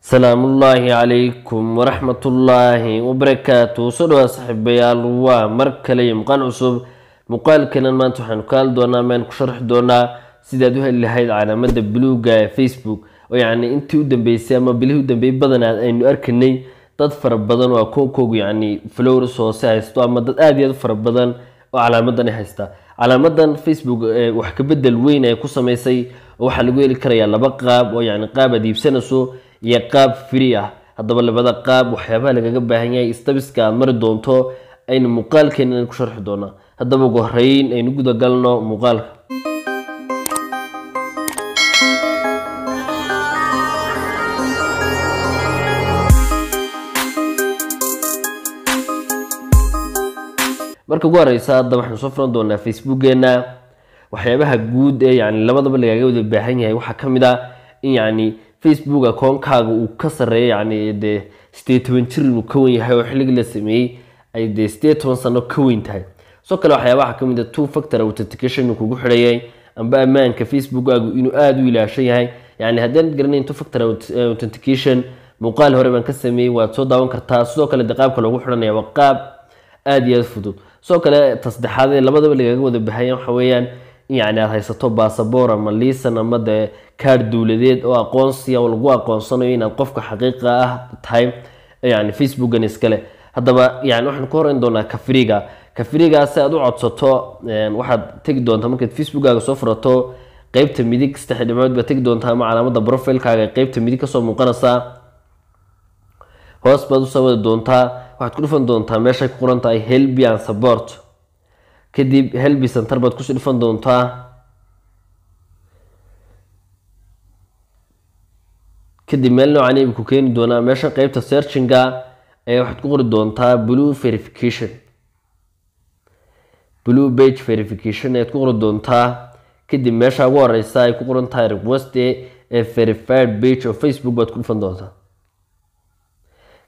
سلام الله عليكم ورحمة الله وبركاته. صدوا صاحبيال ومركلي مقال عصب مقال كنا ما نتوحن قال دونا ما نشرح دونا سيدادوها اللي هاي على مدى بلوغا فيسبوك ويعني انتي ودن بيساما بليه ودن بي بدن انو اركني تدفر بدن وكوكو يعني فلورس وسايستو اما داد ادي يدفر بدن وعلى مدى نحيستا على مدى فيسبوك وحكبدا الوين اي كوسا ميسي وحلقوا الكريا لبقاب ويعني قابا ديب سنسو iyo qaab free ah hadaba labada qaab waxyaabaha laga baahan yahay istabiska aad mari doonto aynu muuqaalkeena ku sharxi doona hadaba ugu horeyn aynu guda galno muuqaalka marka ugu horeysa hadaba waxaan soo furan doonaa facebookeena waxyaabaha guud ee yani labadaba laga wada baahan yahay waxa kamid ah in yani Facebook account-kaaga uu ka sareeyo yani de statement jir uu ka weyn yahay oo xilliga la sameeyay ay de statement sano ka weyn tahay soo kale waxyaabaha kamid ah two factor authentication uu kugu xidhayay amba amaanka Facebook-aagu inuu aad u ilaashan yahay yani haddii garanay two factor authentication muuqaal hore baan ka sameeyay waad soo daawan kartaa sidoo kale qaabka loogu xidhanayo waa qaab aad iyo aad fudud soo kale tasdexaad labadaba laga wada baahan waxa weeyaan يعني هيساتو باسبور اما ليسن اما ده كارد دولديد او اقونسيا او لغو اقونسانيو inaad qofka xaqiiqa ah tahay yani Facebook-gan iskale hadaba yani waxaan ku horeyn doonaa kafriga si aad u codsato waxaad tagi doontaa markaad Facebook-gaaga soo furato qaybta midig saddex dhibcood baad tagi doontaa ama calaamada profile-kaaga qaybta midig ka soo muuqanaysa hoos baad u soo wada doontaa waxaad ku dhufan doontaa meesha ku qoran tahay help and support kadib help center baad ku soo dhifan doontaa kadib meel noocan ay ku keeni doonaa meesha qaybta searching-ga ee waxaad ku qori doontaa blue page verification ee ku qori doontaa kadib meesha ugu horeysa ay ku qoran tahay request ee verified page of Facebook baad ku dhifan doontaa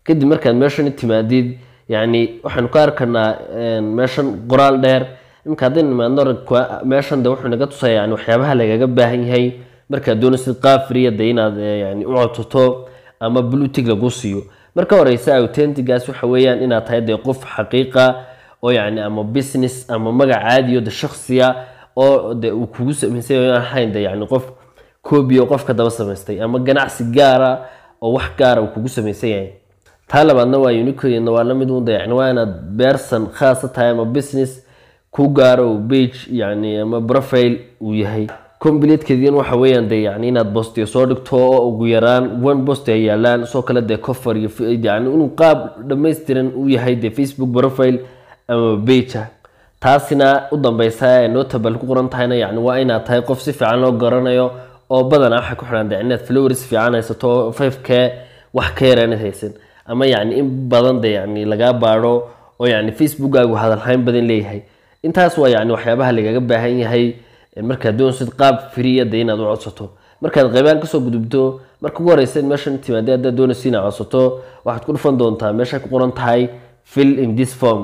kadib markaad meeshan timaadid يعني waxaan ku arkanaa meeshan qoraal dheer imka hadin maadno meeshan de wuxuu naga tusay yani waxyaabaha lagaga baahan yahay marka doonaysid qaab free ah inaad yani u codsato ama blue tick lagu siiyo marka horeysa authentic-gaas waxa weeyaan inaad tahay de qof xaqiiqa oo yani ama business ama magac caadi oo shakhsiya oo de uu kugu sameysay oo ahayn de yani qof koobiyo qofka daba sameystay ama ganacsi gaar ah oo wax gaar ah uu kugu sameysay yahay طالبنا waa unique waa la mid u yani waa inaad person khaas tahay ama business ku gaaro page yani ama profile uu yahay complete kadin waxa weeyaan de yani inaad post soo dhigto oo ugu yaraan one post ay yaalaan soo kala de cover yani inuu qaab dhameystiran u yahay de Facebook profile ama page taasina u dambaysa notable ku qoran tahayna yani waa inaad tahay qof si fiican loo garanayo oo badan waxa ku xiran de inaad followers fiican haysato 5k wax ka yaraan haysan ama yani in badan de yani laga baaro oo yani Facebook-gaagu hadal hayn badan leeyahay intaas waa yani waxyaabaha laga baahan yahay marka doonsid qaab free ah inaad u codsato markaad qaybaan ka soo gudubto marka ugu horeysa meeshan timaadada doonaysid inaad codsato waxaad ku dhufan doontaa meesha ku qoran tahay fill in this form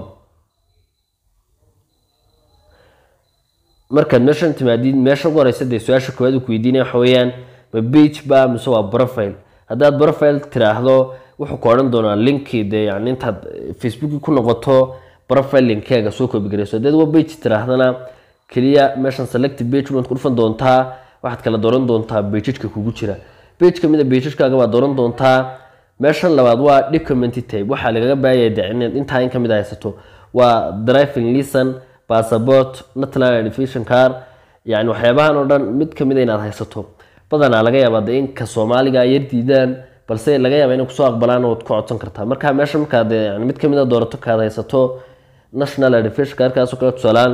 markaad meeshan timaadid meesha ugu horeysa de su'aasha koowaad ku weydiinay waxa weeyaan ma page ba mise waa profile hadaad profile tiraahdo wuxuu ku oran doonaa linki de yani intaad Facebook ku noqoto profile link-kaaga soo koobi gareyso dad waa page tiraahdana kaliya meeshan select page baad ku dhufan doontaa waxaad kala dooran doontaa page-ka kugu jira page kamid ah page-kaaga baad dooran doontaa meeshan labaad waa document type waxa laga baahanyahay inta in kamid ah haysato waa driving license passport national identification card yani waxyaabahan oo dhan mid kamid ah inaad haysato badanaa laga yaabaa in ka Soomaaliga yar diidaan balse laga yaabo inay ku soo aqbalaan oo ku codsan kartaa marka meesha markaad yani mid kamid ah doorato kaad haysato national identification card-kaas oo kala tusalaan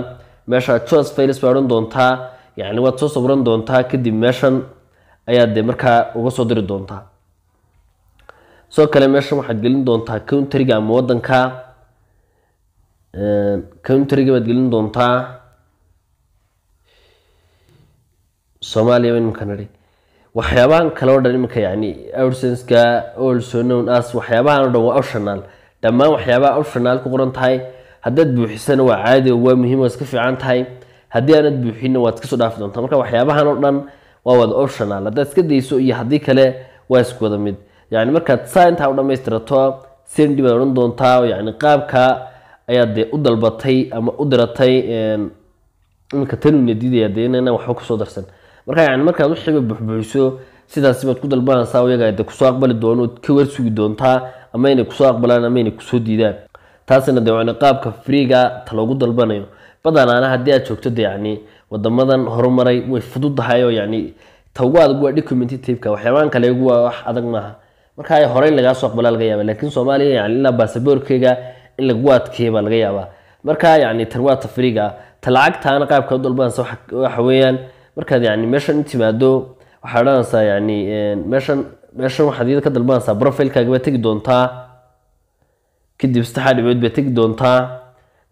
meesha choose files baad oran doontaa yani waad soo sawiran doontaa kadib meeshan ayaad de marka uga soo diri doontaa soo kale meeshan waxaad gelin doontaa country-ga ama wadanka country-ga baad gelin doontaa Soomaaliya in kanari waxyaabahan kala oo dhan imika yani AdSense-ka also known as waxyaabahan oo dhan waa optional dhamaan waxyaabaha optional ku qoran tahay haddaad buuxisana waa caadi oo waa muhiim oo iska fiican tahay haddii aanad buuxinna waad iska soo dhaafi doontaa marka waxyaabahan oo dhan waa wada optional haddaad iska dayso iyo haddii kale waa isku wada mid يعني markaad saa intaa u dhamaystirato send baa oran doontaa yani qaabka ayaad u dalbatay ama u diratay inka tanu nadiidaya deena wax ku soo darsan marka yani markaad wixii buuxbuuxiso sidaas baad ku dalbanaysaa iyaga ku soo aqbali doono ka warsugi doontaa ama inay ku soo aqbalaan ama inay ku soo diidaan taasina deewana qaabka freega ta loogu dalbanayo badanaana hadii aad joogto yani wadamadan horumaray way fududahay oo yani tawgaad ugu documentative-ka waxyaaban kale ugu wax adag maaha marka ay horey laga soo aqbalaa laga yaabaa laakiin Soomaaliya yani la baasaboorkeyga in lagu adkeeyo laga yaabaa marka yani tarwaata freega ta lacagtaana qaabka u dalbanaysa waxa weeyaan marka yani meeshan intimaado waxa dhaanaysa yani meeshan waxaad ka dalbanaysaa profile-kaaga ba tagi doontaa kadib istaxaadibeed ba tagi doontaa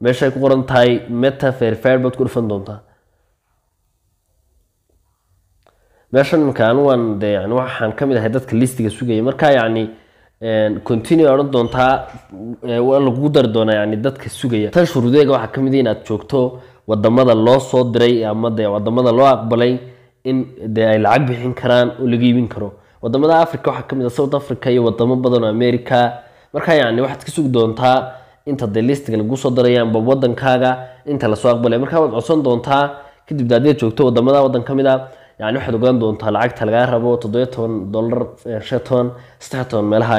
meesha ku qoran tahay meta verified baad ku dhufan doontaa meeshan kaan waan yani waxaan kamid ahay dadka listiga sugay marka yani continue oran doontaa waa lagu dar doonaa yani dadka sugaya tan shuruudeega waxa kamid ah inaad joogto wadamada loo soo diray ama wadamada loo aqbalay in ay lacag bixin karaan oo laga iibin karo wadamada Afrika waxa kamid ah South Africa iyo wadamo badan oo America marka yani waxaad ka sugi doontaa inta listiga lagu soo darayaan wadankaaga inta la soo aqbalay marka waad codsan doontaa kadib daadad joogto wadan kamid ah يعني واحد وقان دونتا لعقتها لغا ربو $7 $16 meelaha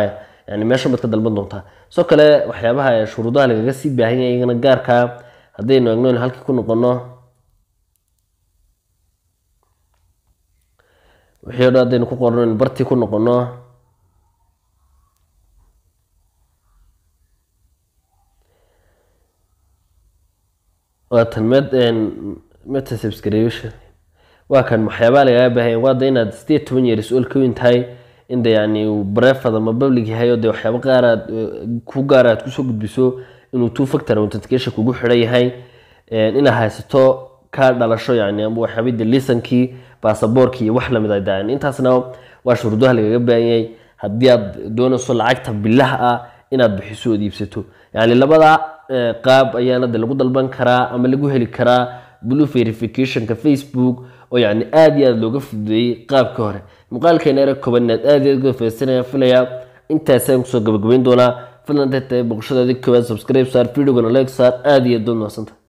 يعني meesha mid ka dalban doonta soo kale waxyaabaha shuruudaha laga sii baahan yahay in gaarka hadaynu eegno halkii ku noqono wixii hadaynu ku qorno in barti ku noqono واتمد متى subscription وكان محيابا لغا باهين وادا inaad 18 years old ka wintahay inda yani breefada ma public yahay oo waxyaabo qaarad ku gaaraad ku soo gudbiso inuu two factor authentication kugu xiran yahay ina haysato ka dhalasho yani ama waxyaabida liisankii baasaboorkii wax la mid ah daan intaasna waa shuruudaha laga baahiyay hadii aad doonayso lacagta billaha inaad bixiso oo iibsato yani labada qaab ayaana lagu dalban karaa ama lagu heli karaa blue verification ka Facebook oo yani aad iyo aad looga fududeeyay qaabka hore muuqaalkeena era koobaad aad iyo aad faa'iideysanaya filaya intaas aan soo gabagabeyn doona fadlan dadka boqoshada koobaad subscribe saar video-gana like saar aad iyo aad u mahadsantahay